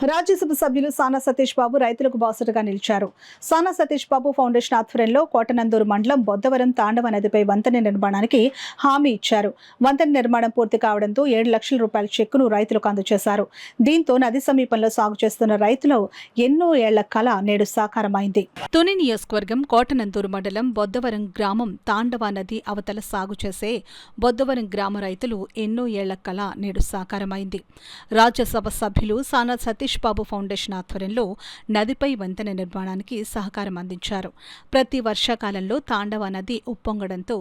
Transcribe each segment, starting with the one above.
రాజ్యసభ సభ్యులు సానా సతీష్ బాబు రైతులకు బాసటగా నిలిచారు. సానా సతీష్ బాబు ఫౌండేషన్ ఆధ్వర్యంలో కోటనందూరు మండలం బొద్దవరం తాండవ నదిపై వంతెన నిర్మాణానికి హామీ ఇచ్చారు. వంతెన నిర్మాణం పూర్తి కావడంతో 7 లక్షల రూపాయల చెక్కును రైతులకు అందజేశారు. దీంతో నది సమీపంలో సాగు చేస్తున్న రైతులు ఎన్నో ఏళ్ల కల నేడు సాకారమైంది. తుని నియోజకవర్గం కోటనందూరు మండలం బొద్దవరం గ్రామం తాండవ నది అవతల సాగు చేసే బొద్దవరం గ్రామ రైతులు ఎన్నో ఏళ్ల కల నేడు సాకారమైంది. రాజ్యసభ సభ్యులు సానా సతీష్ బాబు ఫౌండేషన్ ఆధ్వర్యంలో నదిపై వంతెన నిర్మాణానికి సహకారం అందించారు. ప్రతి వర్షాకాలంలో తాండవ నది ఉప్పొంగడంతో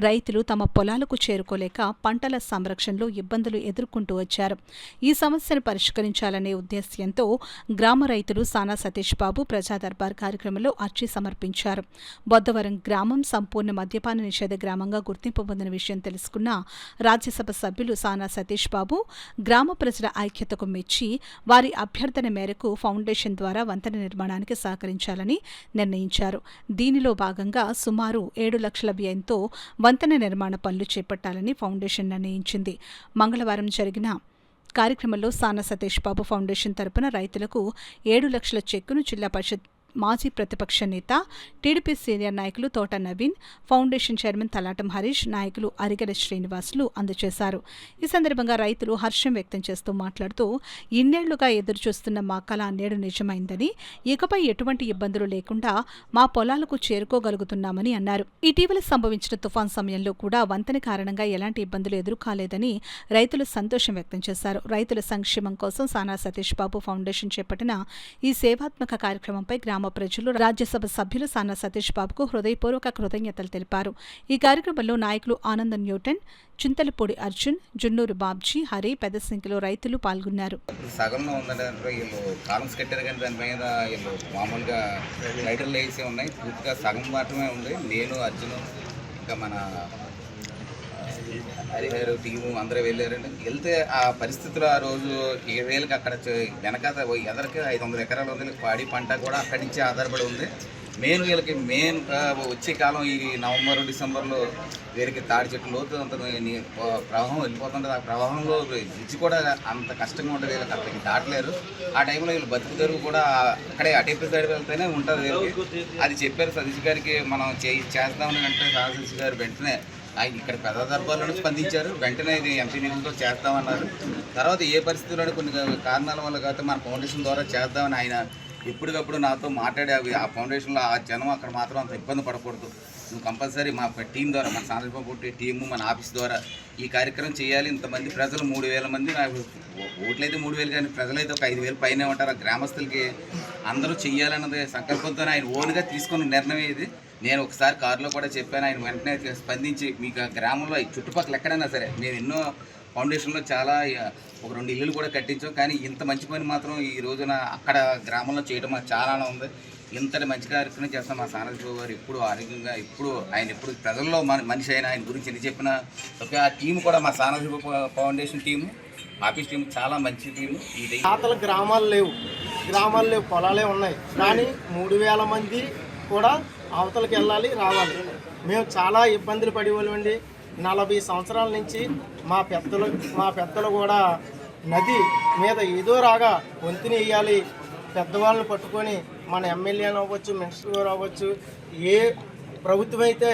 రైతులు తమ పొలాలకు చేరుకోలేక పంటల సంరక్షణలో ఇబ్బందులు ఎదుర్కొంటూ వచ్చారు. ఈ సమస్యను పరిష్కరించాలనే ఉద్దేశ్యంతో గ్రామ రైతులు సానా సతీష్ బాబు ప్రజా దర్బార్ కార్యక్రమంలో అర్జీ సమర్పించారు. బొద్దవరం గ్రామం సంపూర్ణ మద్యపాన నిషేధ గ్రామంగా గుర్తింపు పొందిన విషయం తెలుసుకున్న రాజ్యసభ సభ్యులు సానా సతీష్ బాబు గ్రామ ప్రజల ఐక్యతకు మెచ్చి వారి అభ్యర్థన మేరకు ఫౌండేషన్ ద్వారా వంతెన నిర్మాణానికి సహకరించాలని నిర్ణయించారు. దీనిలో భాగంగా సుమారు 7 లక్షల వ్యయంతో వంతెన నిర్మాణ పనులు చేపట్టాలని ఫౌండేషన్ నిర్ణయించింది. మంగళవారం జరిగిన కార్యక్రమంలో సానా సతీష్ బాబు ఫౌండేషన్ తరపున రైతులకు 7 లక్షల చెక్కును జిల్లా పరిషత్ మాజీ ప్రతిపక్ష నేత టీడీపీ సీనియర్ నాయకులు తోట నవీన్, ఫౌండేషన్ చైర్మన్ తలాటం హరీష్, నాయకులు అరిగెల శ్రీనివాసులు అందజేశారు. ఈ సందర్భంగా రైతులు హర్షం వ్యక్తం చేస్తూ మాట్లాడుతూ ఇన్నేళ్లుగా ఎదురుచూస్తున్న మా కల నేడు నిజమైందని, ఇకపై ఎటువంటి ఇబ్బందులు లేకుండా మా పొలాలకు చేరుకోగలుగుతున్నామని అన్నారు. ఇటీవల సంభవించిన తుఫాన్ సమయంలో కూడా వంతెన కారణంగా ఎలాంటి ఇబ్బందులు ఎదుర్కాలేదని రైతులు సంతోషం వ్యక్తం చేశారు. రైతుల సంక్షేమం కోసం సానా సతీష్ బాబు ఫౌండేషన్ చేపట్టిన ఈ సేవాత్మక కార్యక్రమంపై గ్రామ ప్రజలు రాజ్యసభ సభ్యులు సానా సతీష్ బాబుకు హృదయపూర్వక కృతజ్ఞతలు తెలిపారు. ఈ కార్యక్రమంలో నాయకులు ఆనంద న్యూటన్, చింతలపూడి అర్జున్, జున్నూరు బాబ్జీ, హరి పెద్ద సంఖ్యలో రైతులు పాల్గొన్నారు. సగంలో ఉందంటే వీళ్ళు కాలమ్స్ కట్టారు కానీ దాని మీద వీళ్ళు మామూలుగా లైటర్లు వేసి ఉన్నాయి. పూర్తిగా సగం మాత్రమే ఉంది. నేను అర్జున్ ఇంకా మన హరిహరు టీము అందరూ వెళ్ళారండి. వెళ్తే ఆ పరిస్థితులు ఆ రోజు 7,000కి అక్కడ వెనకాత ఎదరికి 500 ఎకరాలు ఉంది. పాడి పంట కూడా అక్కడి నుంచే ఆధారపడి ఉంది. వీళ్ళకి వచ్చే కాలం ఈ నవంబర్ డిసెంబర్లో వీరికి తాడి చెట్టు లోతు అంత ప్రవాహం వెళ్ళిపోతుంటుంది. ఆ ప్రవాహంలో బ్రిడ్జ్ కూడా అంత కష్టంగా ఉంటుంది. వీళ్ళకి అక్కడికి దాటలేరు. ఆ టైంలో వీళ్ళు బతుకు తెరువు కూడా అక్కడే అటేపు సైడ్ వెళ్తేనే ఉంటుంది వీళ్ళకి. అది చెప్పారు సతీష్ గారికి, మనం చేద్దామని అంటే సతీష్ గారు వెంటనే ఆయన ఇక్కడ పెద్ద దర్బార్లోనే స్పందించారు. వెంటనే ఇది ఎంపీ నిధులతో చేద్దామన్నారు. తర్వాత ఏ పరిస్థితుల్లో కొన్ని కారణాల వల్ల కాకపోతే మన ఫౌండేషన్ ద్వారా చేద్దామని ఆయన ఎప్పటికప్పుడు నాతో మాట్లాడే ఆ ఫౌండేషన్లో ఆ జనం అక్కడ మాత్రం అంత ఇబ్బంది పడకూడదు, నువ్వు కంపల్సరీ మా టీం ద్వారా, మన సాంద్రబాబు టీము, మన ఆఫీస్ ద్వారా ఈ కార్యక్రమం చేయాలి. ఇంతమంది ప్రజలు 3,000 మంది, నాకు ఓట్లయితే 3,000 కానీ ప్రజలైతే ఒక 5,000 పైన ఉంటారు. ఆ గ్రామస్తులకి అందరూ చెయ్యాలన్నది సంకల్పంతో ఆయన ఓన్గా తీసుకున్న నిర్ణయం ఇది. నేను ఒకసారి కారులో కూడా చెప్పాను. ఆయన వెంటనే స్పందించి మీకు గ్రామంలో చుట్టుపక్కల ఎక్కడైనా సరే, నేను ఎన్నో ఫౌండేషన్లో చాలా ఒక 2 ఇళ్ళు కూడా కట్టించాం. కానీ ఇంత మంచి పని మాత్రం ఈ రోజున అక్కడ గ్రామంలో చేయడం మాకు చాలా ఉంది. ఇంతటి మంచి కార్యక్రమం చేస్తాం. మా సానబాబు గారు ఎప్పుడు ఆరోగ్యంగా, ఎప్పుడు ప్రజల్లో మనిషి అయినా ఆయన గురించి ఎన్ని చెప్పినా ఆ టీం కూడా మా సానబాబు ఫౌండేషన్ టీము, ఆఫీస్ టీం చాలా మంచి టీము. ఈ తాతల గ్రామాలు లేవు, పొలాలే ఉన్నాయి. కానీ 3,000 మంది కూడా అవతలకి వెళ్ళాలి, రావాలి. మేము చాలా ఇబ్బందులు పడేవాళ్ళండి. 40 సంవత్సరాల నుంచి మా పెద్దలు కూడా నది మీద ఏదో రాగా వంతెన వేయాలి, పెద్దవాళ్ళని పట్టుకొని మన ఎమ్మెల్యేలు అవ్వచ్చు, మినిస్టర్ గారు అవ్వచ్చు, ఏ ప్రభుత్వం అయితే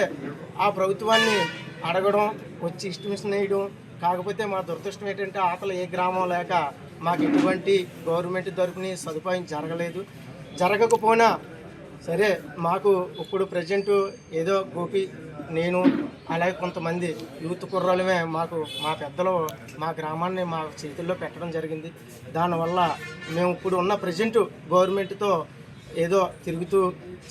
ఆ ప్రభుత్వాన్ని అడగడం, వచ్చి ఇస్టిమేషన్ వేయడం. కాకపోతే మా దురదృష్టం ఏంటంటే అవతల ఏ గ్రామం లేక మాకు ఎటువంటి గవర్నమెంట్ తరపుని సదుపాయం జరగకపోయినా సరే, మాకు ఇప్పుడు ప్రజెంట్ ఏదో గోపి, నేను, అలాగే కొంతమంది యూత్ కుర్రాలమే మాకు మా పెద్దలు మా గ్రామాన్ని మా చేతుల్లో పెట్టడం జరిగింది. దానివల్ల మేము ఇప్పుడు ఉన్న ప్రజెంట్ గవర్నమెంట్తో ఏదో తిరుగుతూ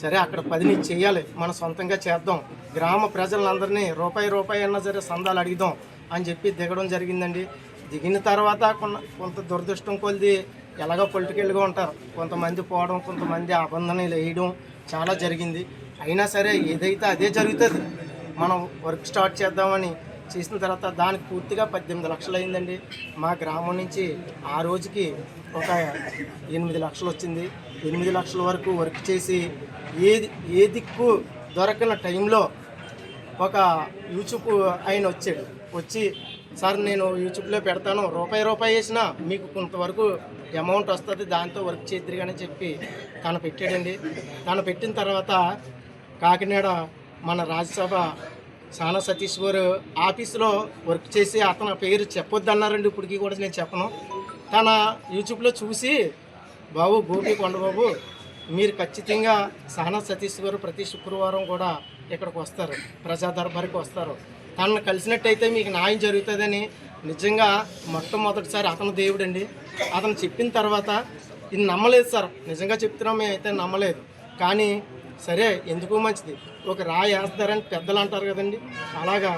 సరే అక్కడ పదిని చేయాలి, మనం సొంతంగా చేద్దాం, గ్రామ ప్రజలందరినీ రూపాయి అయినా సరే సందాలు అడిగిద్దాం అని చెప్పి దిగడం జరిగిందండి. దిగిన తర్వాత కొంత దురదృష్టం కొలిది ఎలాగో పొలిటికల్గా ఉంటారు, కొంతమంది పోవడం, కొంతమంది అబంధనలు వేయడం చాలా జరిగింది. అయినా సరే ఏదైతే అదే జరుగుతుంది. మనం వర్క్ స్టార్ట్ చేద్దామని చేసిన తర్వాత దానికి పూర్తిగా 18 లక్షలు అయిందండి. మా గ్రామం నుంచి ఆ రోజుకి ఒక 8 లక్షలు వచ్చింది. 8 లక్షల వరకు వర్క్ చేసి ఏ దిక్కు దొరకని టైంలో ఒక యూట్యూబ్ ఆయన వచ్చి సార్ నేను యూట్యూబ్లో పెడతాను, రూపాయి వేసినా మీకు కొంతవరకు అమౌంట్ వస్తుంది, దాంతో వర్క్ చేద్దరు అని చెప్పి తను పెట్టాడండి. తను పెట్టిన తర్వాత కాకినాడ మన రాజ్యసభ సానా సతీష్ గారు ఆఫీసులో వర్క్ చేసి అతని పేరు చెప్పొద్దు అన్నారండి. ఇప్పటికీ కూడా నేను చెప్పను. తన యూట్యూబ్లో చూసి బాబు గోపి కొండబాబు మీరు ఖచ్చితంగా సానా సతీష్ గారు ప్రతి శుక్రవారం కూడా ఇక్కడికి వస్తారు, ప్రజా దర్బార్కి వస్తారు, తనను కలిసినట్టయితే మీకు న్యాయం జరుగుతుందని నిజంగా మొట్టమొదటిసారి అతను దేవుడండి. అతను చెప్పిన తర్వాత ఇది నమ్మలేదు సార్, నిజంగా చెప్తున్నాం, మేమైతే నమ్మలేదు. కానీ సరే ఎందుకు మంచిది, ఒక రాయి వేస్తారని పెద్దలు అంటారు కదండి, అలాగా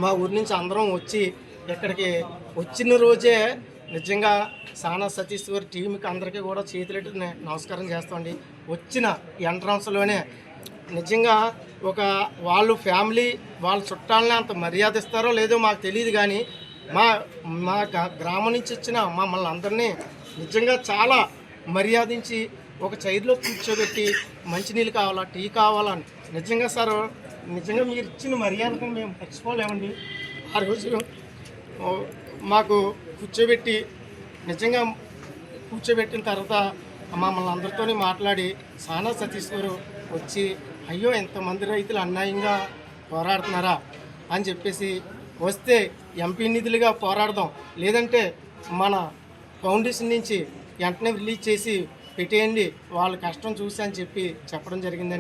మా ఊరి నుంచి అందరం వచ్చి ఇక్కడికి వచ్చిన రోజే నిజంగా సానా సతీష్ గారి టీంకి అందరికీ కూడా చేతులెట్టి నమస్కారం చేస్తామండి. వచ్చిన ఎంట్రన్స్లోనే నిజంగా ఒక వాళ్ళు ఫ్యామిలీ వాళ్ళ చుట్టాలని అంత మర్యాద ఇస్తారో లేదో మాకు తెలియదు, కానీ మా గ్రామం నుంచి వచ్చిన మమ్మల్ని అందరినీ నిజంగా చాలా మర్యాదించి ఒక చైర్లో కూర్చోబెట్టి మంచినీళ్ళు కావాలా, టీ కావాలని నిజంగా సార్ నిజంగా మీరు ఇచ్చిన మర్యాదకు మేము మర్చిపోలేమండి. ఆ రోజు మాకు కూర్చోబెట్టి నిజంగా కూర్చోబెట్టిన తర్వాత మమ్మల్ని అందరితో మాట్లాడి సానా సతీష్ గారు వచ్చి అయ్యో ఎంతమంది రైతులు అన్యాయంగా పోరాడుతున్నారా అని చెప్పేసి, వస్తే ఎంపీ నిధులుగా పోరాడదాం, లేదంటే మన ఫౌండేషన్ నుంచి వెంటనే రిలీజ్ చేసి పెట్టేయండి వాళ్ళ కష్టం చూసి అని చెప్పి చెప్పడం జరిగిందండి.